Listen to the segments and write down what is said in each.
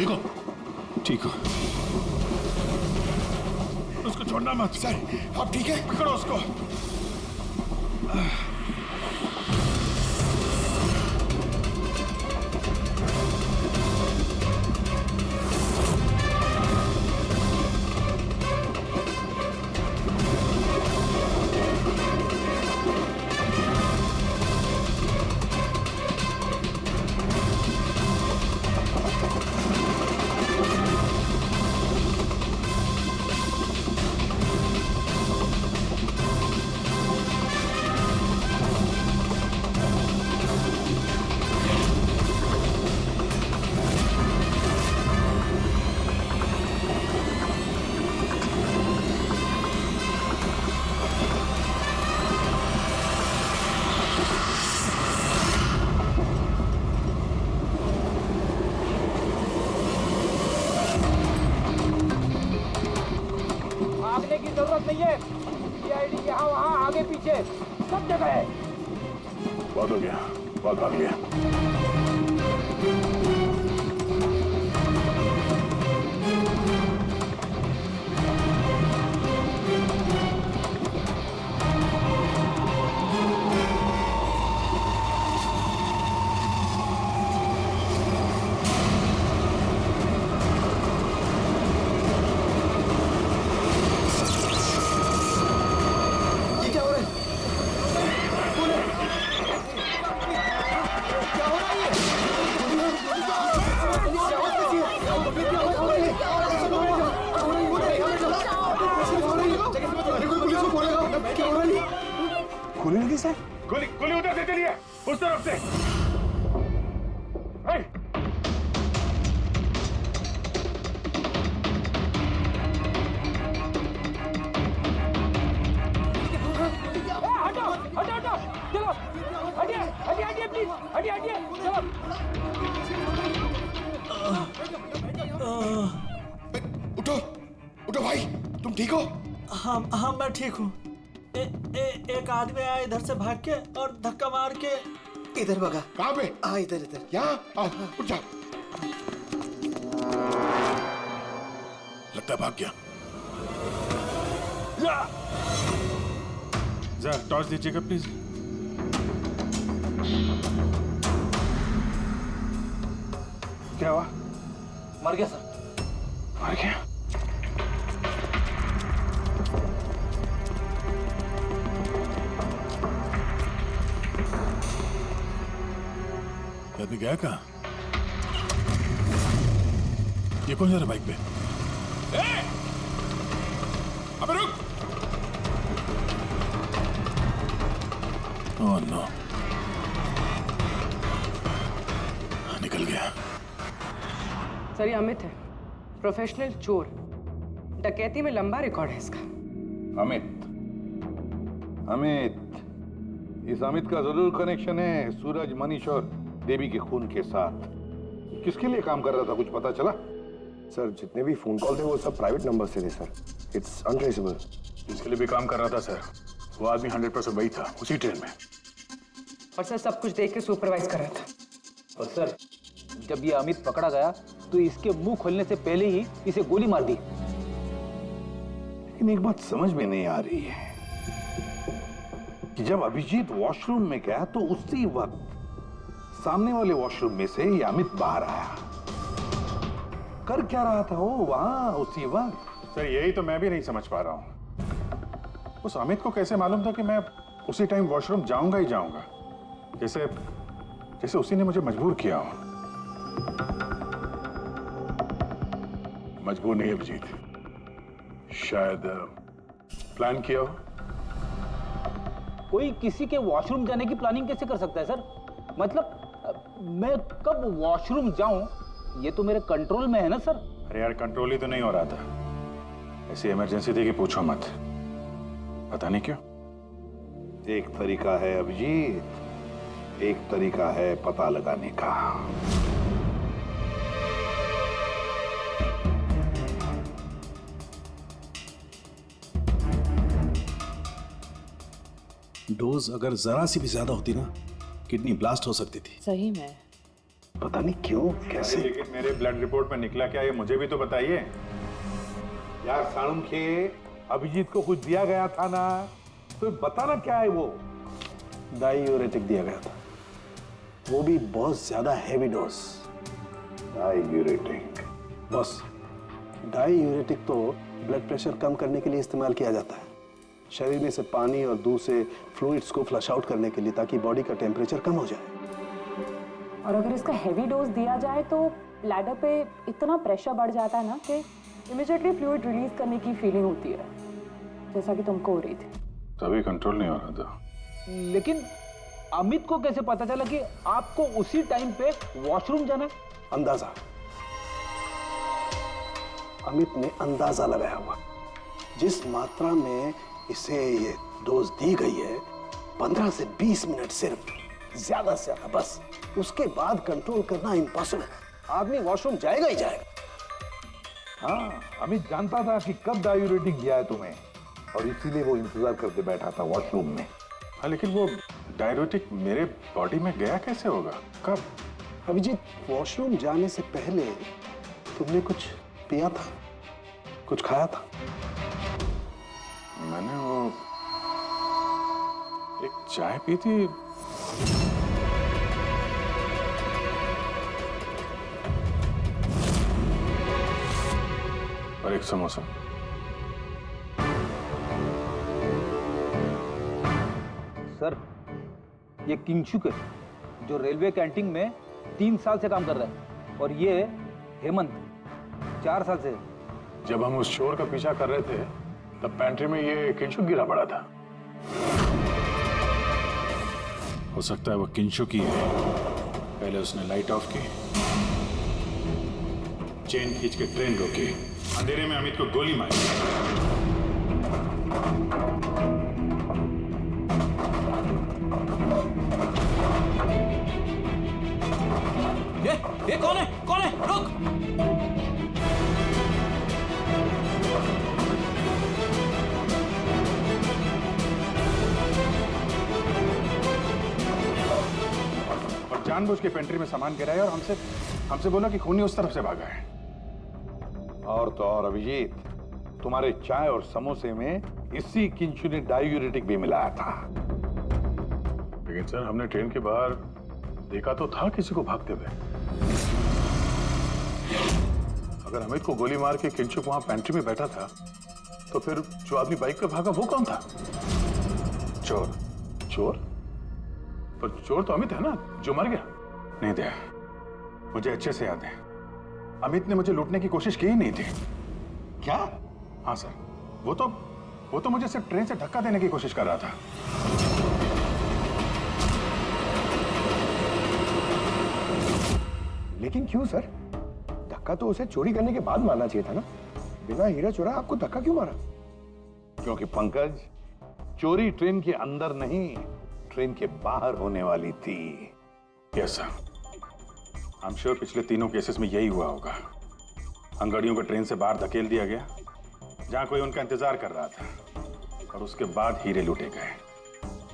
ठीक हो? ठीक हो? उसको छोड़ना मत। सर आप ठीक है? पकड़ो उसको। भागने की जरूरत नहीं है। सीआईडी यहाँ वहाँ आगे पीछे सब जगह है। बहुत हो गया, बहुत भाग लिया। गोली लगी सर? गोली गोली उधर से चलिए, उस तरफ से। हटो हटो हटो, चलो हटिए हटिए हटिए प्लीज, हटिए हटिए चलो। उठो उठो भाई, तुम ठीक हो? हाँ हाँ मैं ठीक हूँ। एक आदमी आया इधर से भाग के और धक्का मार के इधर भगा। कहाँ पे? हाँ इधर इधर। यहाँ आओ, उठ जाओ। लगता है भाग गया। जरा टॉर्च दीजिएगा प्लीज। क्या हुआ? मर गया सर। मर गया? आदमी गया कहाँ? ये कौन जा रहा बाइक पे? अबे रुक! ओह नो, निकल गया। सर ये अमित है, प्रोफेशनल चोर। डकैती में लंबा रिकॉर्ड है इसका। अमित, इस अमित का जरूर कनेक्शन है सूरज, मनीष और देवी के खून के साथ। किसके लिए काम कर रहा था, कुछ पता चला? सर जितने भी फोन कॉल थे वो सब प्राइवेट नंबर से थे सर। It's untraceable. जिसके लिए भी काम कर रहा था सर, वो आदमी 100% वही था, उसी ट्रेन में। और सर सब कुछ देख के सुपरवाइज कर रहा था। और सर जब ये अमित पकड़ा गया तो इसके मुंह खोलने से पहले ही इसे गोली मार दी। लेकिन एक बात समझ में नहीं आ रही है कि जब अभिजीत वॉशरूम में गया तो उसी वक्त सामने वाले वॉशरूम में से ये अमित बाहर आया। कर क्या रहा था वो वहां उसी वक्त? सर यही तो मैं भी नहीं समझ पा रहा हूँ। उस अमित को कैसे मालूम था कि मैं उसी टाइम वॉशरूम जाऊंगा ही जाऊंगा? जैसे जैसे उसी ने मुझे मजबूर किया हो। मजबूर नहीं अभिजीत, शायद प्लान किया हो। कोई किसी के वॉशरूम जाने की प्लानिंग कैसे कर सकता है सर? मतलब मैं कब वॉशरूम जाऊं ये तो मेरे कंट्रोल में है ना सर। अरे यार कंट्रोल ही तो नहीं हो रहा था। ऐसी इमरजेंसी थी कि पूछो मत। पता नहीं क्यों। एक तरीका है अभिजीत, एक तरीका है पता लगाने का। डोज अगर जरा सी भी ज्यादा होती ना, किडनी ब्लास्ट हो सकती थी। सही में पता नहीं क्यों कैसे। लेकिन मेरे ब्लड रिपोर्ट में निकला क्या, ये मुझे भी तो बताइए। यार साणुखे, अभिजीत को कुछ दिया गया था ना, तो बताना क्या है वो। डायूरेटिक दिया गया था, वो भी बहुत ज्यादा हैवी डोज। डायूरेटिक? बस डायूरेटिक तो ब्लड प्रेशर कम करने के लिए इस्तेमाल किया जाता है, शरीर में से पानी और दूध से फ्लूइड्स को फ्लश आउट करने के लिए, ताकि बॉडी का टेम्परेचर कम हो जाए। और अगर इसका हैवी डोज दिया जाए तो ब्लैडर पे इतना प्रेशर बढ़ जाता है ना कि इमीडिएटली फ्लूइड रिलीज करने की फीलिंग होती है, जैसा कि तुमको हो रही थी। तभी कंट्रोल नहीं हो रहा था। लेकिन अमित को कैसे पता चला कि आपको उसी टाइम पे वॉशरूम जाना है? अंदाजा, अमित ने अंदाजा लगाया हुआ। जिस मात्रा में इसे ये डोज दी गई है, 15 से 20 मिनट सिर्फ, ज्यादा से ज्यादा, बस उसके बाद कंट्रोल करना इम्पॉसिबल है। आदमी वॉशरूम जाएगा ही जाएगा। हाँ, अमित जानता था कि कब डायूरेटिक दिया है तुम्हें, और इसीलिए वो इंतजार करके बैठा था वॉशरूम में। हाँ, लेकिन वो डायूरेटिक मेरे बॉडी में गया कैसे होगा, कब? अभिजीत, वॉशरूम जाने से पहले तुमने कुछ पिया था, कुछ खाया था? मैंने वो एक चाय पी थी। और एक समोसा। सर, ये किंगशुक है, जो रेलवे कैंटीन में 3 साल से काम कर रहा है, और ये हेमंत 4 साल से। जब हम उस चोर का पीछा कर रहे थे, तब पेंट्री में ये किंशुक गिरा पड़ा था। हो सकता है वो किंशुक ही है। पहले उसने लाइट ऑफ की, चेन खींच के ट्रेन रोकी, अंधेरे में अमित को गोली मारी। ये कौन है? कौन है? रुक! और जानबूझ के पेंट्री में सामान गिराया और हमसे बोला कि खूनी उस तरफ से भागा है। और तो और अभिजीत, तुम्हारे चाय और समोसे में इसी किंचु ने डायूरेटिक भी मिलाया था। लेकिन सर, हमने ट्रेन के बाहर देखा तो था किसी को भागते हुए। अगर अमित को गोली मार के किंचुक वहां पेंट्री में बैठा था, तो फिर जो आदमी बाइक पे भागा वो कौन था? चोर। चोर? पर चोर तो अमित है ना, जो मर गया। नहीं दया, मुझे अच्छे से याद है, अमित ने मुझे लूटने की कोशिश की ही नहीं थी। क्या? हाँ सर, वो तो मुझे सिर्फ ट्रेन से धक्का देने की कोशिश कर रहा था। लेकिन क्यों सर? धक्का तो उसे चोरी करने के बाद मारना चाहिए था ना। बिना हीरा चोरा आपको धक्का क्यों मारा? क्योंकि पंकज, चोरी ट्रेन के अंदर नहीं, ट्रेन के बाहर होने वाली थी। Yes sir, I am sure पिछले तीनों केसेस में यही हुआ होगा। अंगड़ियों को ट्रेन से बाहर धकेल दिया गया, जहां कोई उनका इंतजार कर रहा था, और उसके बाद हीरे लूटे गए,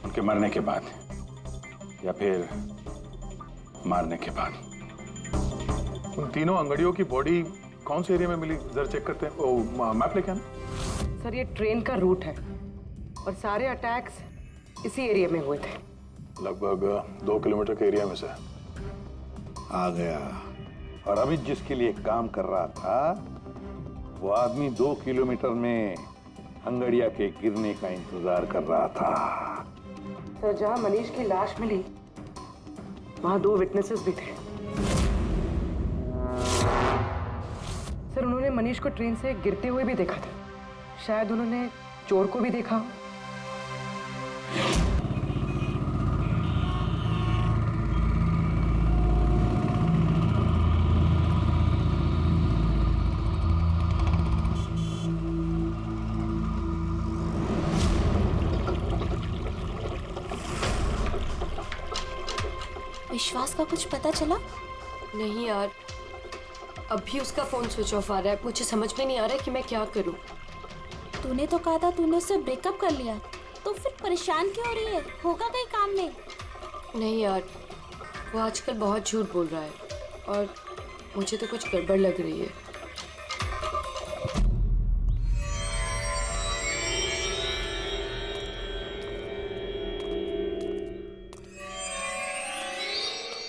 उनके मरने के बाद या फिर मारने के बाद। उन तीनों अंगड़ियों की बॉडी कौन से एरिया में मिली, जरा चेक करते हैं। ओ, मैप लेके आना। सर, ये ट्रेन का रूट है और सारे अटैक्स इसी एरिया में हुए थे। लगभग 2 किलोमीटर के एरिया में से। आ गया। और अमित जिसके लिए काम कर रहा था, वो आदमी 2 किलोमीटर में अंगड़िया के गिरने का इंतजार कर रहा था। सर, जहां मनीष की लाश मिली, वहां 2 विटनेसेस भी थे। सर, उन्होंने मनीष को ट्रेन से गिरते हुए भी देखा था। शायद उन्होंने चोर को भी देखा। विश्वास का कुछ पता चला? नहीं यार, अभी उसका फोन स्विच ऑफ आ रहा है। मुझे समझ में नहीं आ रहा है कि मैं क्या करूं। तूने तो कहा था तूने उससे ब्रेकअप कर लिया, तो फिर परेशान क्यों हो रही है? होगा कहीं काम में? नहीं यार, वो आजकल बहुत झूठ बोल रहा है। और मुझे तो कुछ गड़बड़ लग रही है।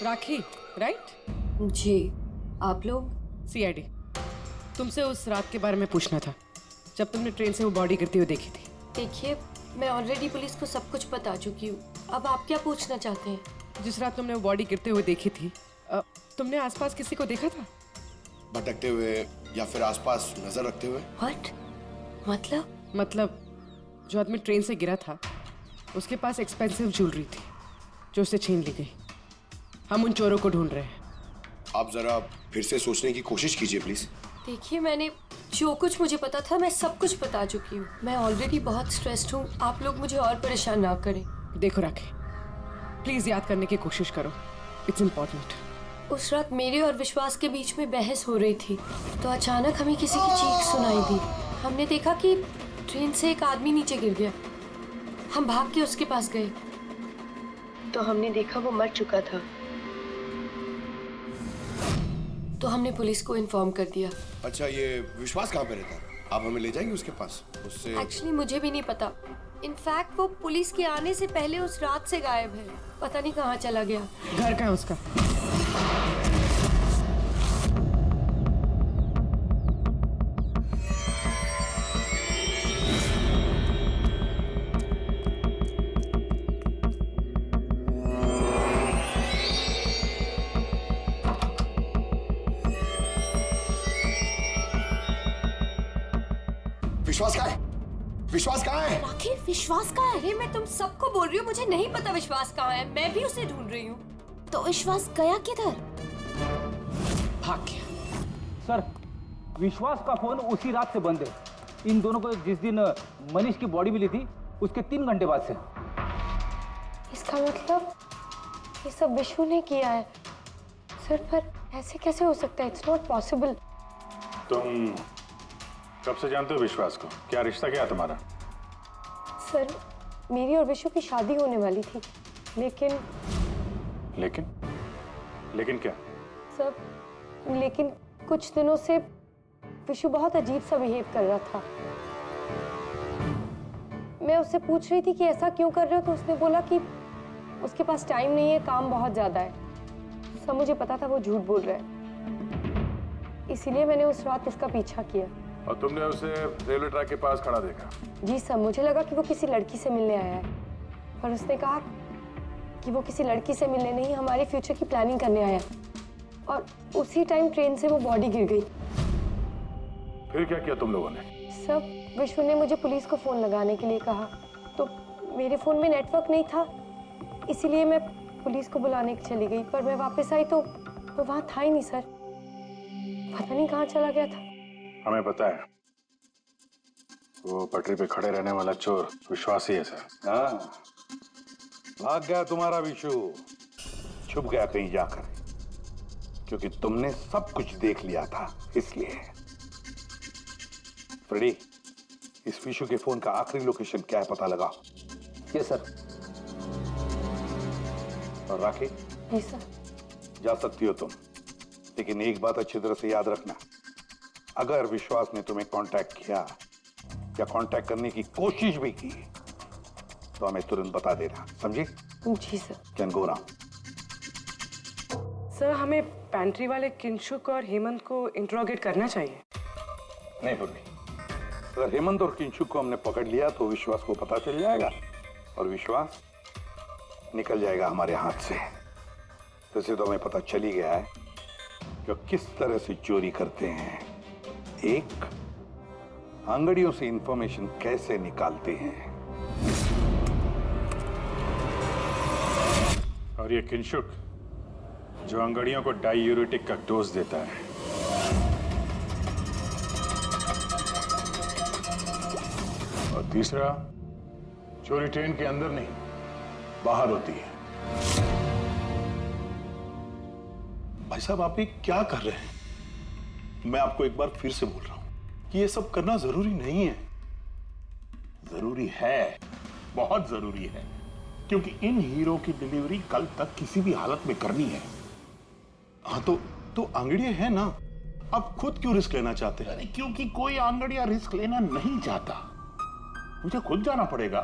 राखी, राइट? जी, आप लोग? सीआईडी। तुमसे उस रात के बारे में पूछना था जब तुमने ट्रेन से वो बॉडी गिरती हुई देखी थी। देखिए, मैं ऑलरेडी पुलिस को सब कुछ बता चुकी हूँ। अब आप क्या पूछना चाहते हैं? जिस रात तुमने वो बॉडी गिरते हुए देखी थी, तुमने आसपास किसी को देखा था? भटकते हुए या फिर आसपास नजर रखते हुए? व्हाट? मतलब जो आदमी ट्रेन से गिरा था उसके पास एक्सपेंसिव ज्वेलरी थी जो उसे छीन ली गई। हम उन चोरों को ढूंढ रहे हैं। आप जरा फिर से सोचने की कोशिश कीजिए प्लीज। देखिए, मैंने जो कुछ मुझे पता था मैं सब कुछ बता चुकी हूँ। मैं ऑलरेडी बहुत स्ट्रेस्ड हूँ। आप लोग मुझे और परेशान ना करें। देखो राखी, प्लीज याद करने की कोशिश करो। It's important. उस रात मेरे और विश्वास के बीच में बहस हो रही थी तो अचानक हमें किसी की चीख सुनाई दी। हमने देखा कि ट्रेन से एक आदमी नीचे गिर गया। हम भाग के उसके पास गए तो हमने देखा वो मर चुका था। तो हमने पुलिस को इन्फॉर्म कर दिया। अच्छा, ये विश्वास कहाँ पे रहता है? आप हमें ले जाएंगे उसके पास? उससे एक्चुअली मुझे भी नहीं पता। इनफैक्ट वो पुलिस के आने से पहले उस रात से गायब है। पता नहीं कहाँ चला गया। घर कहाँ है उसका? विश्वास कहाँ है? विश्वास कहाँ है? राखी, विश्वास कहाँ है? अरे मैं तुम सबको बोल रही हूँ, मुझे नहीं पता विश्वास कहाँ है। मैं भी उसे ढूंढ रही हूँ। तो विश्वास गया किधर? भाग गया। सर, विश्वास का फोन उसी रात से बंद है। इन दोनों को जिस दिन मनीष की बॉडी मिली थी उसके 3 घंटे बाद से। इसका मतलब ये सब विशु ने किया है। सर, पर ऐसे कैसे हो सकता है? It's not possible. तुम कब से जानते हो विश्वास को? क्या रिश्ता क्या है तुम्हारा? सर, मेरी और विशु की शादी होने वाली थी, लेकिन क्या? सर, लेकिन कुछ दिनों से विशु बहुत अजीब सा बिहेव कर रहा था। मैं उससे पूछ रही थी कि ऐसा क्यों कर रहे हो, तो उसने बोला कि उसके पास टाइम नहीं है, काम बहुत ज्यादा है। सब मुझे पता था वो झूठ बोल रहा है, इसीलिए मैंने उस रात उसका पीछा किया। और तुमने उसे रेलवे ट्रैक के पास खड़ा देखा? जी सर, मुझे लगा कि वो किसी लड़की से मिलने आया है, पर उसने कहा कि वो किसी लड़की से मिलने नहीं, हमारे फ्यूचर की प्लानिंग करने आया। और उसी टाइम ट्रेन से वो बॉडी गिर गई। फिर क्या किया तुम लोगों ने? सब विश्व ने मुझे पुलिस को फोन लगाने के लिए कहा, तो मेरे फोन में नेटवर्क नहीं था, इसीलिए मैं पुलिस को बुलाने चली गई। पर मैं वापस आई तो वो वहां था ही नहीं सर। पता नहीं कहाँ चला गया था। हमें पता है, वो पटरी पे खड़े रहने वाला चोर विश्वास ही है सर। हाँ, भाग गया तुम्हारा विशु, छुप गया कहीं जाकर, क्योंकि तुमने सब कुछ देख लिया था इसलिए। फ्रेडी, इस विशु के फोन का आखिरी लोकेशन क्या है पता लगा? Yes sir. और राखी? जी सर। जा सकती हो तुम, लेकिन एक बात अच्छी तरह से याद रखना, अगर विश्वास ने तुम्हें कांटेक्ट किया या कांटेक्ट करने की कोशिश भी की तो हमें तुरंत बता देना, समझी? जी sir. Can go now. Sir, हमें पैंट्री वाले किंशुक और हेमंत को इंट्रोगेट करना चाहिए। नहीं पूर्वी, अगर हेमंत और किंशुक को हमने पकड़ लिया तो विश्वास को पता चल जाएगा और विश्वास निकल जाएगा हमारे हाथ से। वैसे तो हमें पता चल ही गया है कि किस तरह से चोरी करते हैं, एक अंगड़ियों से इंफॉर्मेशन कैसे निकालते हैं। और ये किंशुक जो अंगड़ियों को डायूरेटिक का डोज देता है। और तीसरा, चोरी ट्रेन के अंदर नहीं बाहर होती है। भाई साहब, आप ये क्या कर रहे हैं? मैं आपको एक बार फिर से बोल रहा हूं कि ये सब करना जरूरी नहीं है। जरूरी है, बहुत जरूरी है, क्योंकि इन हीरो की डिलीवरी कल तक किसी भी हालत में करनी है। हाँ, तो तो आंगड़िया है ना, आप खुद क्यों रिस्क लेना चाहते हैं? अरे क्योंकि कोई आंगड़िया रिस्क लेना नहीं चाहता, मुझे खुद जाना पड़ेगा।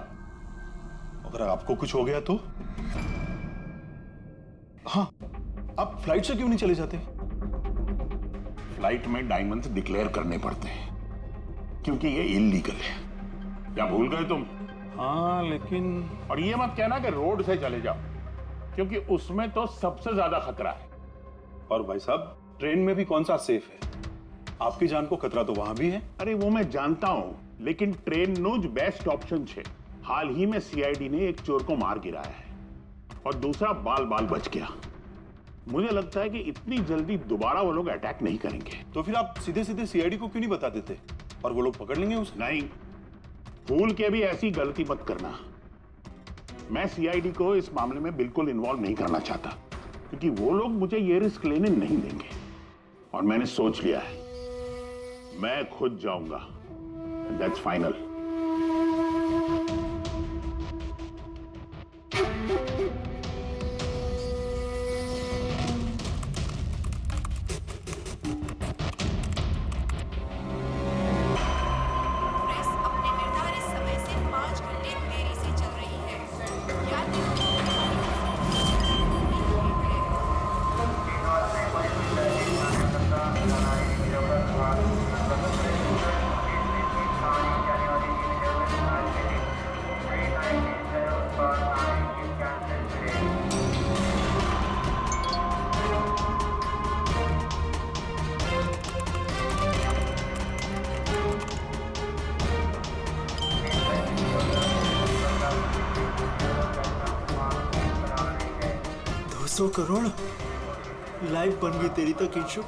अगर आपको कुछ हो गया तो? हाँ, आप फ्लाइट से क्यों नहीं चले जाते? फ्लाइट में डायमंड्स डिक्लेयर करने पड़ते हैं क्योंकि ये इलीगल है। क्या भूल गए तुम? हाँ लेकिन, और ये मत कहना कि रोड से चले जाओ, क्योंकि उसमें तो सबसे ज्यादा खतरा है। और भाई साहब, ट्रेन में भी कौन सा सेफ है? आपकी जान को खतरा तो वहां भी है। अरे वो मैं जानता हूं, लेकिन ट्रेन नो ज बेस्ट ऑप्शन है। हाल ही में सीआईडी ने एक चोर को मार गिराया है और दूसरा बाल बाल बच गया। मुझे लगता है कि इतनी जल्दी दोबारा वो लोग अटैक नहीं करेंगे। तो फिर आप सीधे सीधे सीआईडी को क्यों नहीं बता देते और वो लोग पकड़ लेंगे उसे? नहीं, भूल के भी ऐसी गलती मत करना। मैं सीआईडी को इस मामले में बिल्कुल इन्वॉल्व नहीं करना चाहता, क्योंकि वो लोग मुझे ये रिस्क लेने नहीं देंगे। और मैंने सोच लिया है, मैं खुद जाऊंगा। That's final. करोड़ लाइफ बन गई तेरी तो किंशु।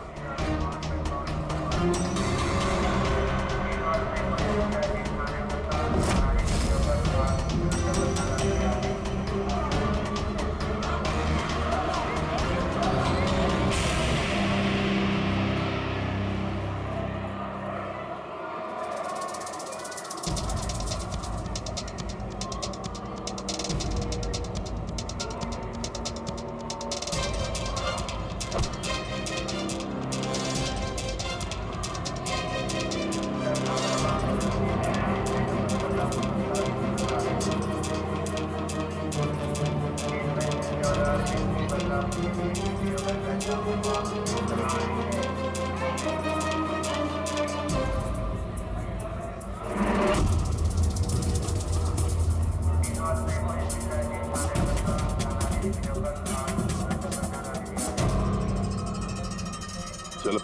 चलो,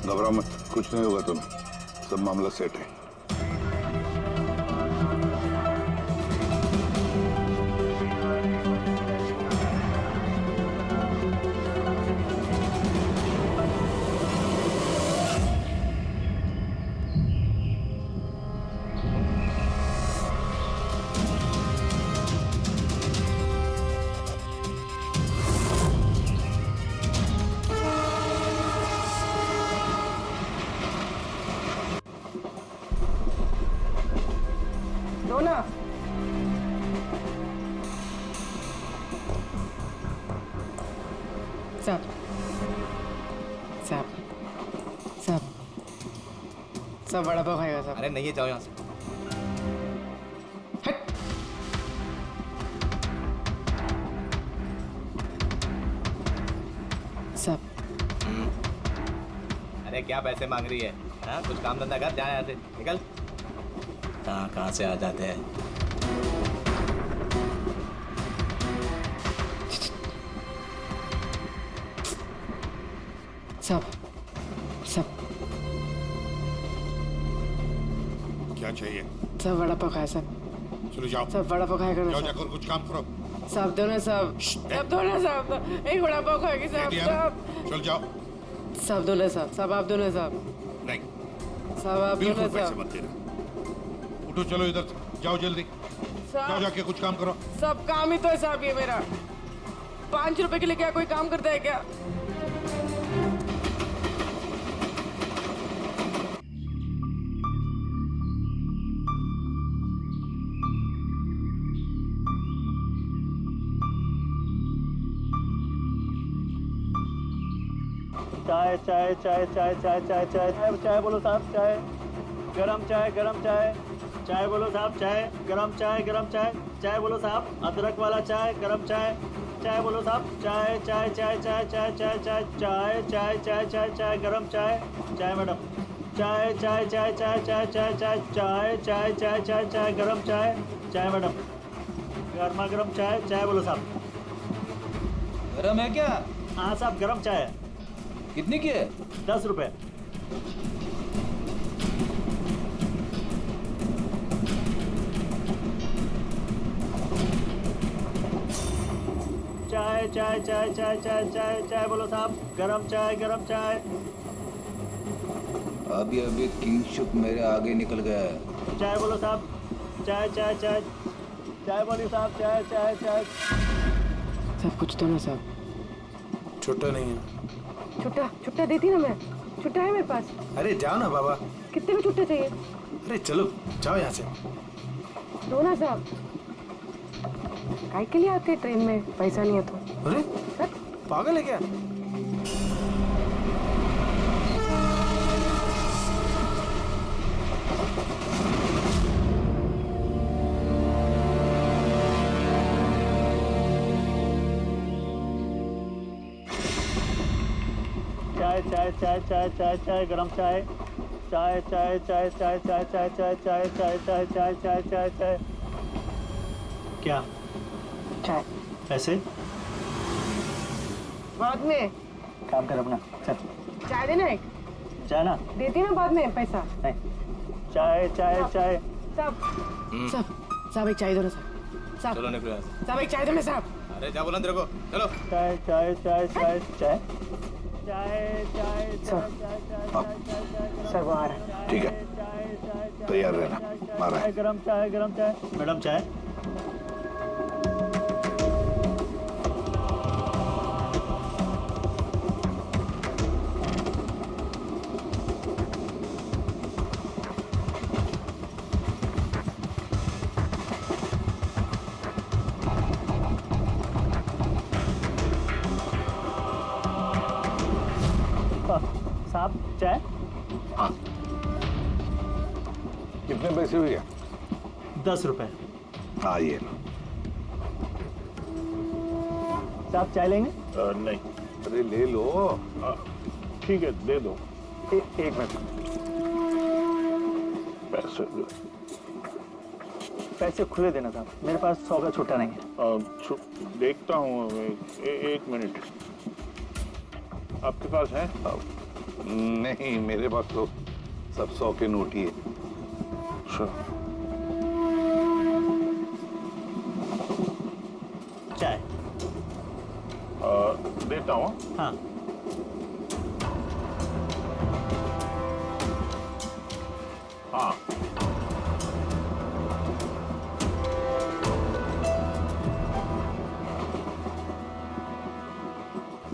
घबराओ मत, कुछ नहीं होगा तुम्हें, सब मामला सेट है। सब बड़ा पाव खाएगा सब। अरे नहीं, जाओ यहाँ से। सब। अरे क्या पैसे मांग रही है? हाँ, कुछ काम धंधा कर, जा यहाँ से, निकल। कहाँ से आ जाते हैं। सब सब क्या चाहिए? सब बड़ा पाव खाए सब। चलो जाओ, सब बड़ा पाव खाएगा। जाओ जाकर कुछ काम करो। सब दो ना सब, सब दो ना सब, एक बड़ा पाव खाएगी सब। सब चल जाओ। सब दो ना सब, सब आप दो ना सब। नहीं, सब आप दो ना पैसे सब। मत देना। उठो, चलो इधर से, जाओ जल्दी, जाओ जाके कुछ काम करो। सब काम ही तो है साहब ये मेरा। 5 रुपए के लिए क्या कोई काम करता है क्या? चाय चाय चाय चाय चाय चाय चाय चाय चाय बोलो साहब चाय गरम चाय चाय बोलो साहब चाय गरम चाय चाय बोलो साहब अदरक वाला चाय गरम चाय बोलो साहब चाय चाय चाय चाय चाय चाय चाय चाय चाय चाय चाय चाय गरम चाय मैडम चाय चाय चाय चाय चाय चाय चाय चाय चाय चाय चाय चाय गरम चाय मैडम गर्मा गर्म चाय बोलो साहब गरम है क्या? हाँ साहब गरम चाय है। कितनी की है? 10 रुपए। चाय चाय चाय चाय चाय चाय चाय बोलो साहब गरम चाय अभी किंगशुक मेरे आगे निकल गया है। चाय बोलो साहब चाय बोली साहब चाय सब कुछ तो ना साहब। छुट्टा नहीं है। छुट्टा देती ना मैं। छुट्टा है मेरे पास। अरे जाओ ना बाबा। कितने में छुट्टा चाहिए? अरे चलो जाओ यहाँ से। दो ना साहब। काय के लिए आते ट्रेन में पैसा नहीं है तो? अरे पागल है क्या? चाय गरम चाय क्या चाय पैसे बाद में काम कर अपना चल चाय देना एक चाय ना देती ना बाद में पैसा नहीं चाय साहब एक चाय दो ना साहब चलो निकलो यहाँ से। साहब एक चाय दो ना साहब अरे क्या बोला तेरे को? चलो। सर वो आ रहा है। ठीक है तैयार रहना। मारा है। गरम चाय मैडम चाय साहब चाय हाँ कितने पैसे हुए? 10 रुपए। हाँ ये साहब चाय लेंगे? नहीं। अरे ले लो। ठीक है दे दो। एक मिनट पैसे खुले देना साहब मेरे पास 100 का छुट्टा नहीं है। देखता हूँ एक मिनट आपके पास है? नहीं मेरे पास तो सब 100 के नोट ही है। चाय देता हूँ। हाँ हाँ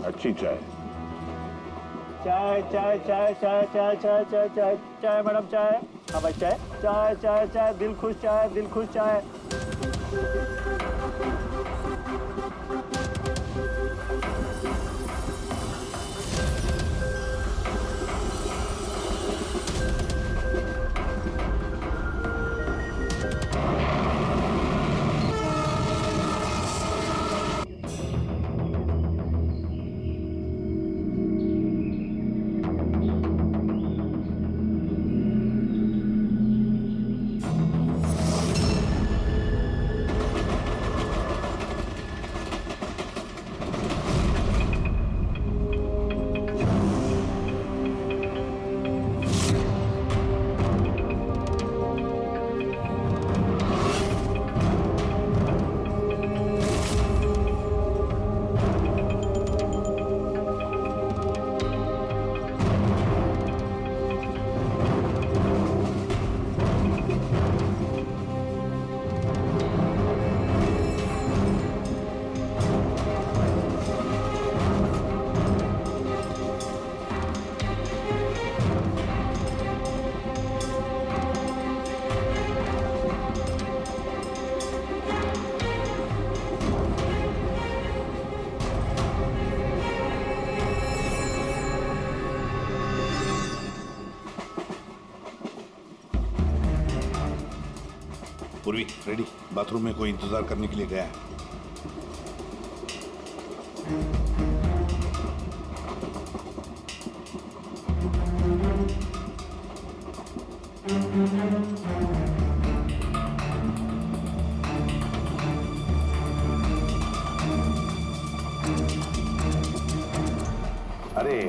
अच्छी चाय चाय मैडम चाय। हाँ भाई चाय दिल खुश चाय पूर्वी रेडी, बाथरूम में कोई इंतजार करने के लिए गया है। अरे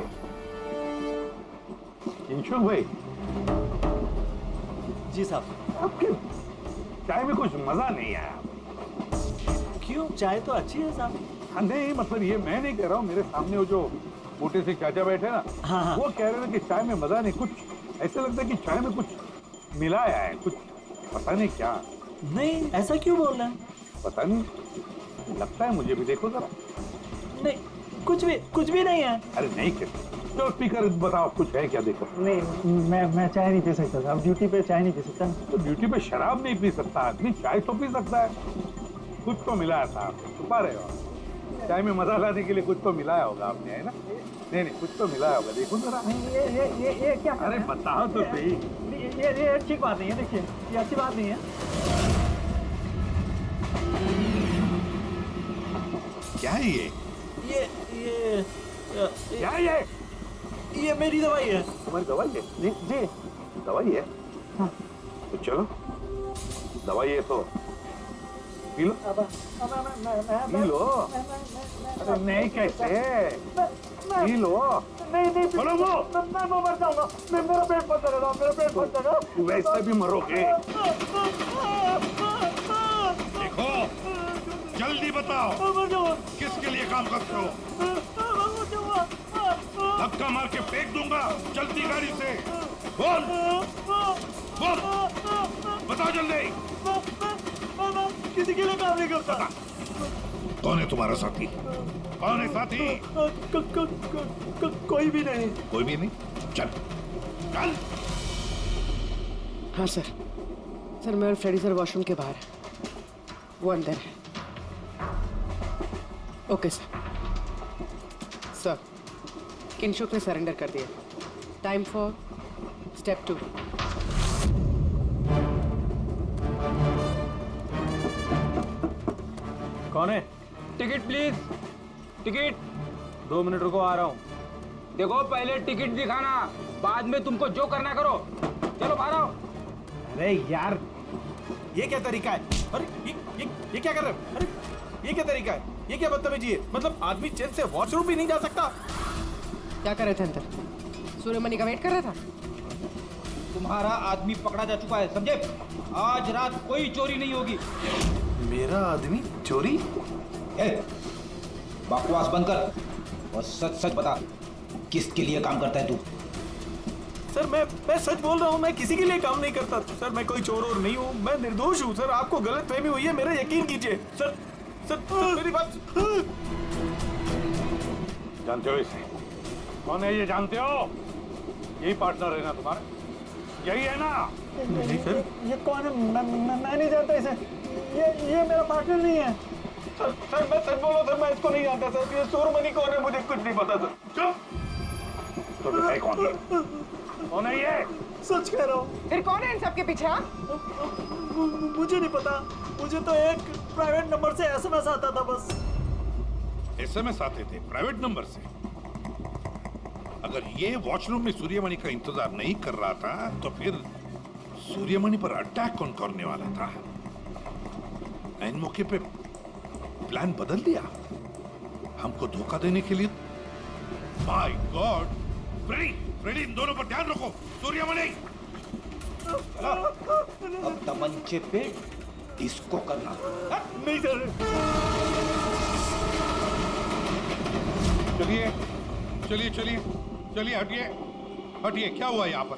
किंशुक भाई। जी साहब। आपके चाय में कुछ मजा नहीं आया। क्यों? चाय तो अच्छी है साहब। हाँ नहीं, मतलब ये मैं नहीं कह रहा हूँ, मेरे सामने वो जो मोटे से चाचा बैठे ना, हाँ। वो कह रहे हैं कि चाय में मजा नहीं, कुछ ऐसे लगता है कि चाय में कुछ मिलाया है, कुछ पता नहीं क्या। नहीं, ऐसा क्यों बोल रहे हैं? पता नहीं, लगता है मुझे भी। देखो जरा। नहीं, कुछ भी नहीं है। अरे नहीं क्या, तो स्पीकर बताओ कुछ है क्या? देखो। नहीं, मैं चाय नहीं पी सकता साहब, ड्यूटी पे चाय नहीं पी सकता। तो ड्यूटी पे शराब नहीं पी सकता आदमी, चाय तो पी सकता है। कुछ तो मिलाया था आपने, छुपा रहे हो। चाय में मजा लाने के लिए कुछ तो मिलाया होगा आपने, है ना? नहीं, कुछ तो मिलाया होगा, देखो जरा। ये क्या? अरे बताओ तो सही। ये अच्छी बात नहीं है, देखिए, ये अच्छी बात नहीं है। क्या है ये? क्या है ये मेरी दवाई है। तुम्हारी दवाई है? जी। दवाई है? हाँ। तो चलो, दवाई है तो पी लो। P low. अरे नहीं, कैसे पी लो? नहीं बोलो वो। मैं मर जाऊंगा, मेरा पेट बंद करेगा, मेरा पेट बंद करेगा। वैसे भी मरोगे। देखो, जल्दी बताओ किसके लिए काम करते हो? धक्का मार के फेंक दूंगा, जल्दी गाड़ी से बोल। बताओ जल्दी। किसी के लिए काम नहीं करता। कौन है तुम्हारा साथी? कौन है साथी? कोई भी नहीं। कोई भी नहीं? चल। हाँ सर, मैं और फ्रेडी सर वॉशरूम के बाहर है, वो अंदर है। ओके सर, किंशुक ने सरेंडर कर दिया। Time for step 2। कौन है? Ticket please, ticket. 2 मिनट रुको, आ रहा हूँ। देखो, पहले टिकट दिखाना, बाद में तुमको जो करना करो। चलो बाहर आओ। अरे यार, ये क्या तरीका है? अरे ये क्या कर रहे हो? अरे ये क्या तरीका है? ये क्या बदतमीजी है? मतलब आदमी चैन से वॉशरूम भी नहीं जा सकता? क्या कर रहे थे अंदर? सूर्यमणि का वेट कर रहा था। तुम्हारा आदमी पकड़ा जा चुका है, समझे? आज रात कोई चोरी नहीं होगी। मेरा आदमी चोरी? बकवास बंद कर और सच सच बता, किसके लिए काम करता है तू? सर मैं सच बोल रहा हूँ, मैं किसी के लिए काम नहीं करता। सर मैं कोई चोर और नहीं हूँ, मैं निर्दोष हूँ। सर आपको गलतफहमी हुई है, मेरा यकीन कीजिए। सर मेरी बात। जानते हो इसे? कौन है ये? जानते हो? यही पार्टनर है ना तुम्हारा? यही है ना? नहीं सर, ये कौन है? मैं नहीं जानता इसे। ये मेरा पार्टनर नहीं है। सर मैं सच बोलो सर, मैं इसको नहीं जानता सर। ये सूर्यमणि कौन है मुझे कुछ नहीं पता सर। चुप। तो बताए कौन है ये? सच कह रहा हूँ। फिर कौन है इन सबके पीछे? मुझे नहीं पता, मुझे तो एक प्राइवेट नंबर से एसएमएस आता था बस। एसएमएस आते थे प्राइवेट नंबर से? अगर ये वॉशरूम में सूर्यमणि का इंतजार नहीं कर रहा था, तो फिर सूर्यमणि पर अटैक कौन करने वाला था? इन मौके पे प्लान बदल दिया हमको धोखा देने के लिए। My God! फ्रेडी, इन दोनों पर ध्यान रखो। सूर्यमणि, अब तमंचे पे इसको करना। नहीं सर। चलिए, हटिए। क्या हुआ यहाँ पर?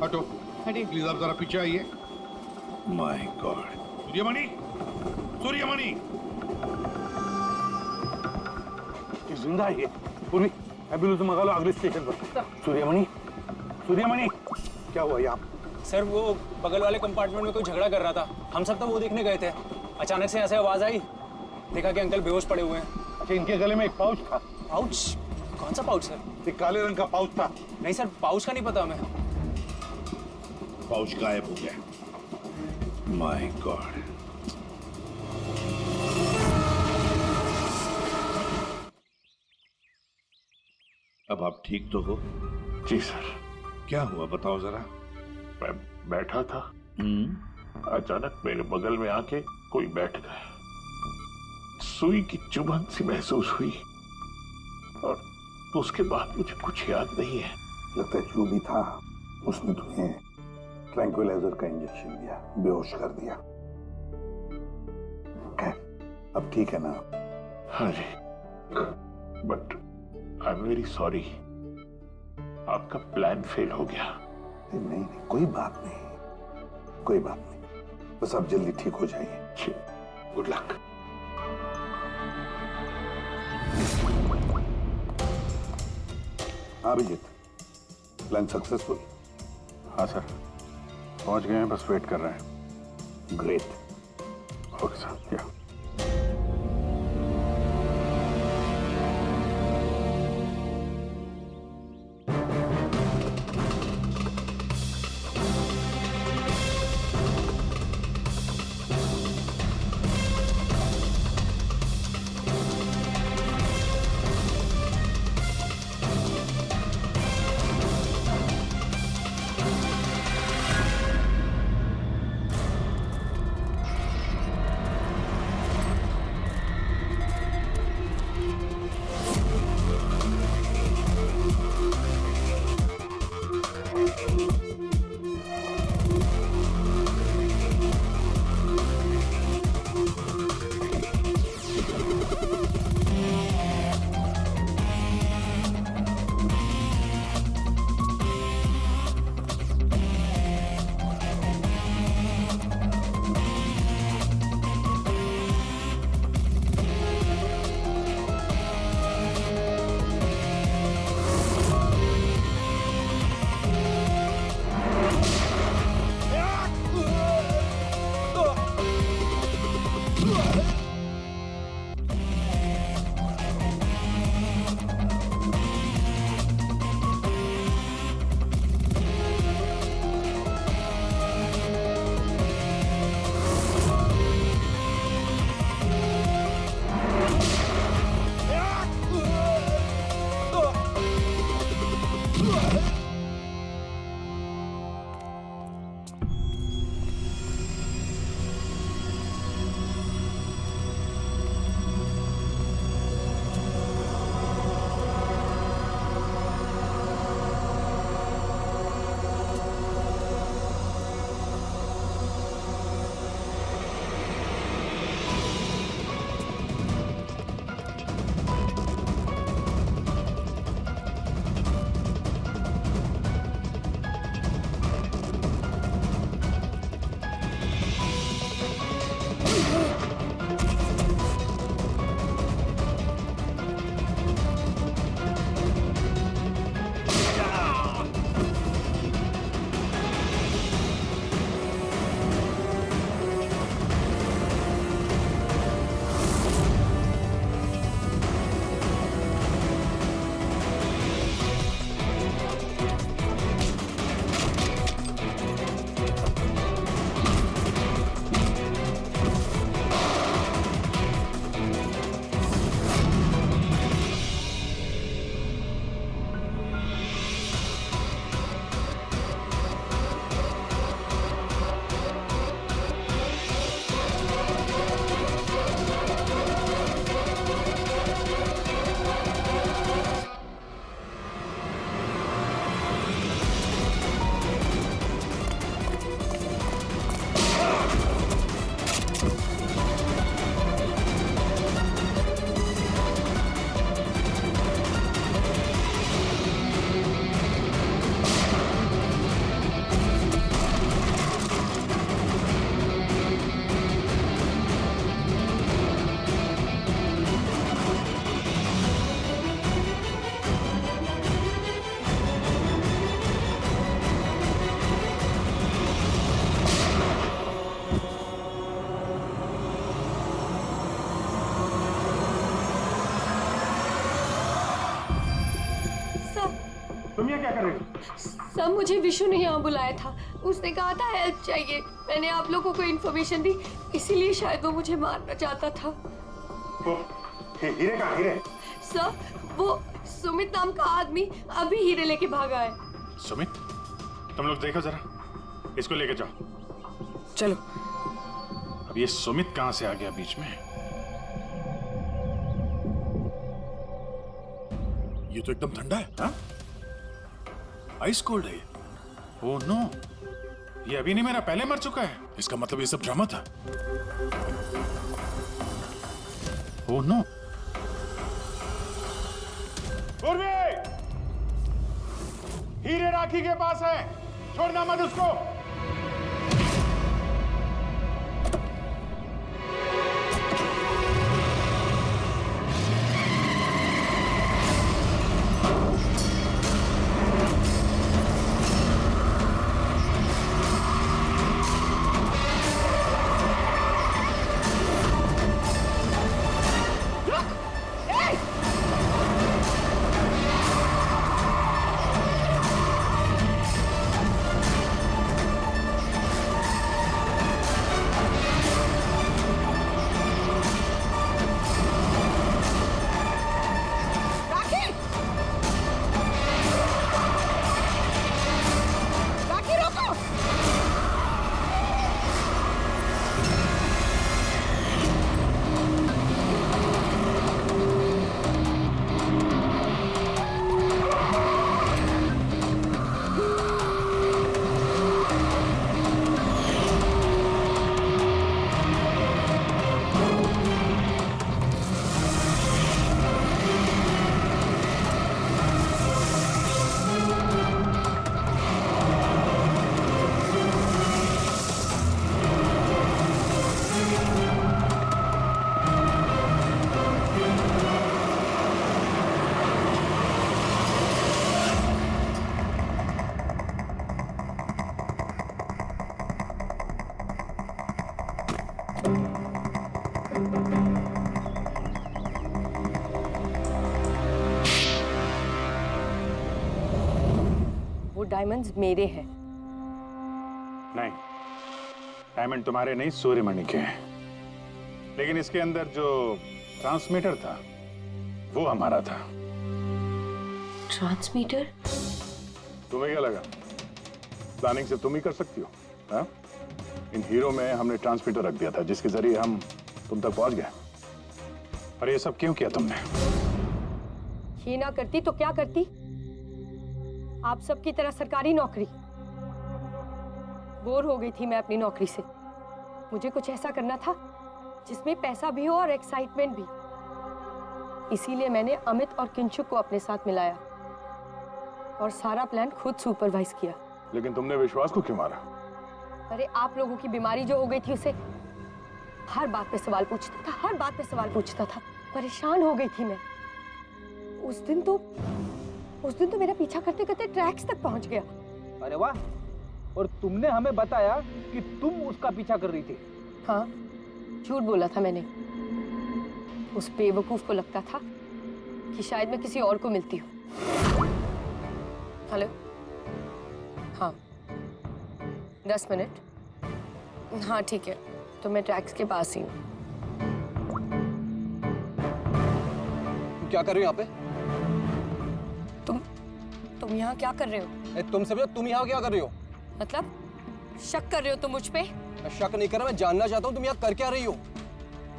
हटो, प्लीज आप जरा पीछे आइए। My God! सूर्यमणि जिंदा है ये। पूर्वी, एम्बुलेंस मंगा लो अगले स्टेशन पर। सूर्यमणि, क्या हुआ यहाँ? सर वो बगल वाले कंपार्टमेंट में कोई झगड़ा कर रहा था, हम सब तो वो देखने गए थे। अचानक से ऐसे आवाज आई, देखा कि अंकल बेहोश पड़े हुए हैं। अच्छा, इनके गले में एक पाउच था। पाउच? कौन सा पाउच सर? एक काले रंग का पाउच था। नहीं सर, पाउच का नहीं पता हमें। पाउच गायब हो गया। My God. अब आप ठीक तो हो? जी सर। क्या हुआ बताओ जरा। मैं बैठा था, अचानक मेरे बगल में आके कोई बैठ गया। सुई की चुभन सी महसूस हुई और उसके बाद मुझे कुछ याद नहीं है। लगता है जो भी था उसने तुम्हें ट्रैंक्विलाइजर का इंजेक्शन दिया, बेहोश कर दिया। अब ठीक है ना? हाँ जी, but I am very sorry, आपका प्लान फेल हो गया। नहीं नहीं, कोई बात नहीं, कोई बात नहीं, बस आप जल्दी ठीक हो जाइए। Good luck. Abhijit, plan successful? हाँ सर, पहुंच गए हैं, बस वेट कर रहे हैं। ग्रेट। Okay sir. या सब मुझे विशु ने यहाँ बुलाया था। उसने कहा था हेल्प चाहिए। मैंने आप लोगों को इन्फॉर्मेशन दी, इसीलिए शायद वो मुझे मारना चाहता था। हीरे कहाँ? हीरे? सर, वो सुमित नाम का आदमी अभी हीरे लेके भागा है। सुमित? तुम लोग देखो जरा, इसको लेके जाओ। चलो। अब ये सुमित कहाँ से आ गया बीच में? ये तो एकदम ठंडा है। हाँ? आइस कोल्ड है ये। ओह नो, ये अभी नहीं, मेरा पहले मर चुका है। इसका मतलब ये सब ड्रामा था। Oh no. उर्वी! हीरे राखी के पास है, छोड़ना मत उसको। डायमंड्स मेरे हैं। नहीं, डायमंड तुम्हारे नहीं, सूर्यमणि के हैं। लेकिन इसके अंदर जो ट्रांसमीटर था वो हमारा था। ट्रांसमीटर? तुम्हें क्या लगा प्लानिंग से तुम ही कर सकती हो? हाँ? इन हीरो में हमने ट्रांसमीटर रख दिया था जिसके जरिए हम तुम तक पहुंच गए। और ये सब क्यों किया तुमने? ये ना करती तो क्या करती? आप सबकी तरह सरकारी नौकरी। बोर हो गई थी मैं अपनी नौकरी से। मुझे कुछ ऐसा करना था जिसमें पैसा भी हो और एक्साइटमेंट भी। इसीलिए मैंने अमित और किंचुक को अपने साथ मिलाया और सारा प्लान खुद सुपरवाइज किया। लेकिन तुमने विश्वास को क्यों मारा? अरे आप लोगों की बीमारी जो हो गई थी, उसे हर बात पे सवाल पूछता था, हर बात पे सवाल पूछता था। परेशान हो गई थी मैं। उस दिन तो मेरा पीछा करते करते ट्रैक्स तक पहुंच गया। अरे वाह, और तुमने हमें बताया कि तुम उसका पीछा कर रही थी। हाँ, झूठ बोला था मैंने। उस बेवकूफ को लगता था कि शायद मैं किसी और को मिलती हूँ। हेलो, हाँ 10 मिनट। हाँ ठीक है, तो मैं ट्रैक्स के पास ही हूँ। क्या कर रही हो यहाँ पे? तुम यहाँ क्या कर रहे हो? तुमसे पूछा, तुम यहाँ क्या कर रही हो? मतलब शक कर रहे हो तुम मुझ पे? मैं शक नहीं कर रहा, मैं जानना चाहता हूँ तुम यहाँ कर क्या रही हो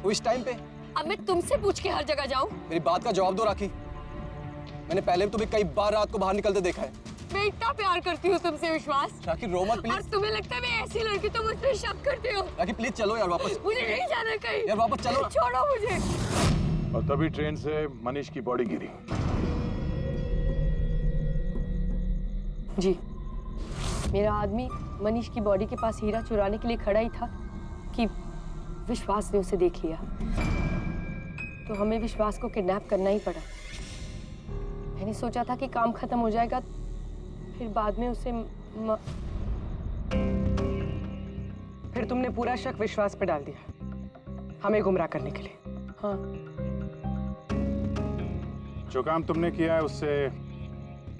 वो इस टाइम पे। अब मैं तुमसे पूछ के हर जगह जाऊँ? मेरी बात का जवाब दो राखी। मैंने पहले भी तुम्हें कई बार रात को बाहर निकलते देखा है। मैं इतना प्यार करती हूँ तुमसे विश्वास। राखी रो मत प्लीज। और तुम्हें लगता है मैं ऐसी लड़की तो मुझ पे शक करते हो? राखी प्लीज चलो यार वापस। मुझे नहीं जाना कहीं यार, वापस चलो। छोड़ो मुझे। और तभी ट्रेन से मनीष की बॉडी गिरी। जी, मेरा आदमी मनीष की बॉडी के पास हीरा चुराने के लिए खड़ा ही था कि विश्वास ने उसे देख लिया। तो हमें विश्वास को किडनैप करना ही पड़ा। मैंने सोचा था कि काम खत्म हो जाएगा, फिर बाद में उसे फिर तुमने पूरा शक विश्वास पे डाल दिया, हमें गुमराह करने के लिए। हाँ, जो काम तुमने किया है उससे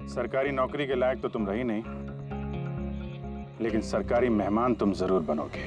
सरकारी नौकरी के लायक तो तुम रही नहीं, लेकिन सरकारी मेहमान तुम जरूर बनोगे।